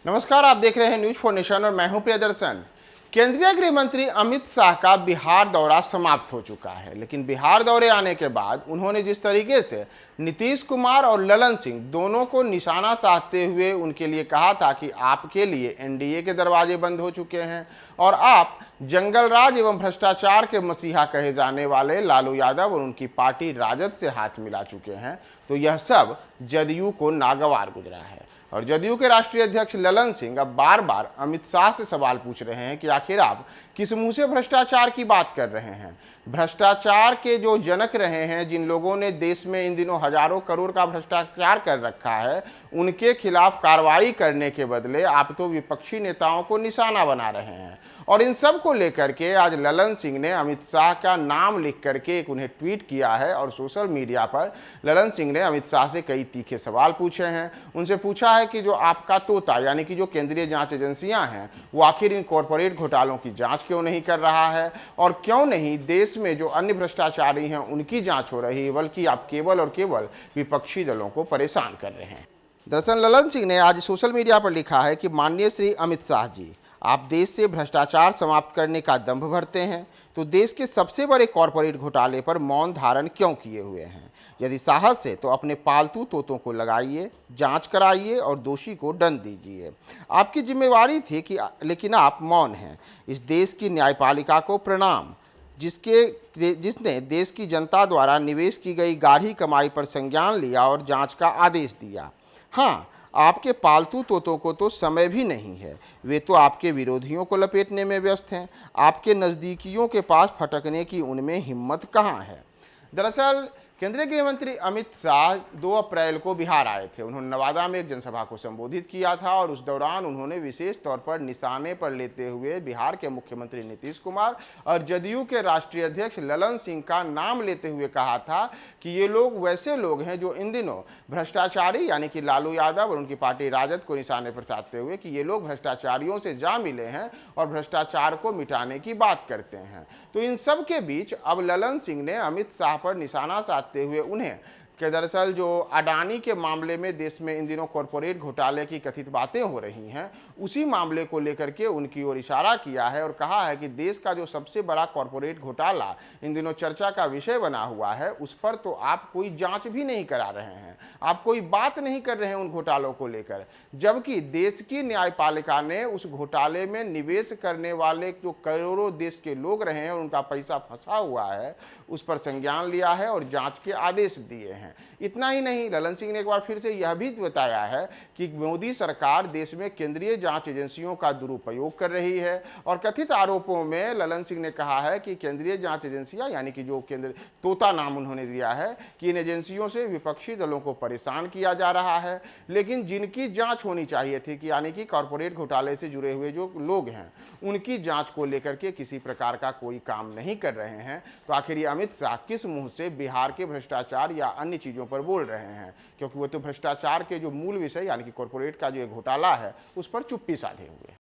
नमस्कार, आप देख रहे हैं न्यूज फॉर नेशन और मैं हूं प्रियदर्शन। केंद्रीय गृह मंत्री अमित शाह का बिहार दौरा समाप्त हो चुका है, लेकिन बिहार दौरे आने के बाद उन्होंने जिस तरीके से नीतीश कुमार और ललन सिंह दोनों को निशाना साधते हुए उनके लिए कहा था कि आपके लिए एनडीए के दरवाजे बंद हो चुके हैं और आप जंगल राज एवं भ्रष्टाचार के मसीहा कहे जाने वाले लालू यादव और उनकी पार्टी राजद से हाथ मिला चुके हैं, तो यह सब जदयू को नागवार गुजरा है। और जदयू के राष्ट्रीय अध्यक्ष ललन सिंह अब बार बार अमित शाह से सवाल पूछ रहे हैं कि आखिर आप किस मुंह से भ्रष्टाचार की बात कर रहे हैं। भ्रष्टाचार के जो जनक रहे हैं, जिन लोगों ने देश में इन दिनों हजारों करोड़ का भ्रष्टाचार कर रखा है, उनके खिलाफ कार्रवाई करने के बदले आप तो विपक्षी नेताओं को निशाना बना रहे हैं। और इन सब को लेकर के आज ललन सिंह ने अमित शाह का नाम लिख करके एक उन्हें ट्वीट किया है और सोशल मीडिया पर ललन सिंह ने अमित शाह से कई तीखे सवाल पूछे हैं। उनसे पूछा है कि जो आपका तोता यानी कि जो केंद्रीय जांच एजेंसियां हैं, वो आखिर इन कॉरपोरेट घोटालों की जांच क्यों नहीं कर रहा है और क्यों नहीं देश में जो अन्य भ्रष्टाचारी हैं उनकी जांच हो रही है, बल्कि आप केवल और केवल विपक्षी दलों को परेशान कर रहे हैं। दरअसल ललन सिंह ने आज सोशल मीडिया पर लिखा है कि माननीय श्री अमित शाह जी, आप देश से भ्रष्टाचार समाप्त करने का दंभ भरते हैं तो देश के सबसे बड़े कॉरपोरेट घोटाले पर मौन धारण क्यों किए हुए हैं? यदि साहस है तो अपने पालतू तोतों को लगाइए, जांच कराइए और दोषी को दंड दीजिए। आपकी जिम्मेवारी थी कि लेकिन आप मौन हैं। इस देश की न्यायपालिका को प्रणाम, जिसने देश की जनता द्वारा निवेश की गई गाढ़ी कमाई पर संज्ञान लिया और जांच का आदेश दिया। हाँ, आपके पालतू तोतों को तो समय भी नहीं है, वे तो आपके विरोधियों को लपेटने में व्यस्त हैं। आपके नज़दीकियों के पास फटकने की उनमें हिम्मत कहाँ है? दरअसल केंद्रीय गृह मंत्री अमित शाह 2 अप्रैल को बिहार आए थे। उन्होंने नवादा में एक जनसभा को संबोधित किया था और उस दौरान उन्होंने विशेष तौर पर निशाने पर लेते हुए बिहार के मुख्यमंत्री नीतीश कुमार और जदयू के राष्ट्रीय अध्यक्ष ललन सिंह का नाम लेते हुए कहा था कि ये लोग वैसे लोग हैं जो इन दिनों भ्रष्टाचारी यानी कि लालू यादव और उनकी पार्टी राजद को निशाने पर साधते हुए कि ये लोग भ्रष्टाचारियों से जा मिले हैं और भ्रष्टाचार को मिटाने की बात करते हैं। तो इन सब के बीच अब ललन सिंह ने अमित शाह पर निशाना साधते हुए उन्हें कि दरअसल जो अडानी के मामले में देश में इन दिनों कॉरपोरेट घोटाले की कथित बातें हो रही हैं, उसी मामले को लेकर के उनकी ओर इशारा किया है और कहा है कि देश का जो सबसे बड़ा कॉरपोरेट घोटाला इन दिनों चर्चा का विषय बना हुआ है, उस पर तो आप कोई जांच भी नहीं करा रहे हैं, आप कोई बात नहीं कर रहे हैं उन घोटालों को लेकर, जबकि देश की न्यायपालिका ने उस घोटाले में निवेश करने वाले जो करोड़ों देश के लोग रहे हैं और उनका पैसा फंसा हुआ है, उस पर संज्ञान लिया है और जांच के आदेश दिए हैं। इतना ही नहीं, ललन सिंह ने एक बार फिर से यह भी बताया है कि मोदी सरकार देश में केंद्रीय जांच एजेंसियों का दुरुपयोग कर रही है और कथित आरोपों में ललन सिंह ने कहा है कि केंद्रीय जांच एजेंसियां यानी कि जो केंद्र तोता नाम उन्होंने दिया है कि इन एजेंसियों से विपक्षी दलों को परेशान किया जा रहा है, लेकिन जिनकी जांच होनी चाहिए थी कि यानी कि कॉरपोरेट घोटाले से जुड़े हुए जो लोग हैं उनकी जांच को लेकर के किसी प्रकार का कोई काम नहीं कर रहे हैं। तो आखिर ये अमित शाह किस मुंह से बिहार के भ्रष्टाचार या अन्य चीजों पर बोल रहे हैं, क्योंकि वो तो भ्रष्टाचार के जो मूल विषय यानी कि कॉरपोरेट का जो घोटाला है उस पर चुप्पी साधे हुए हैं।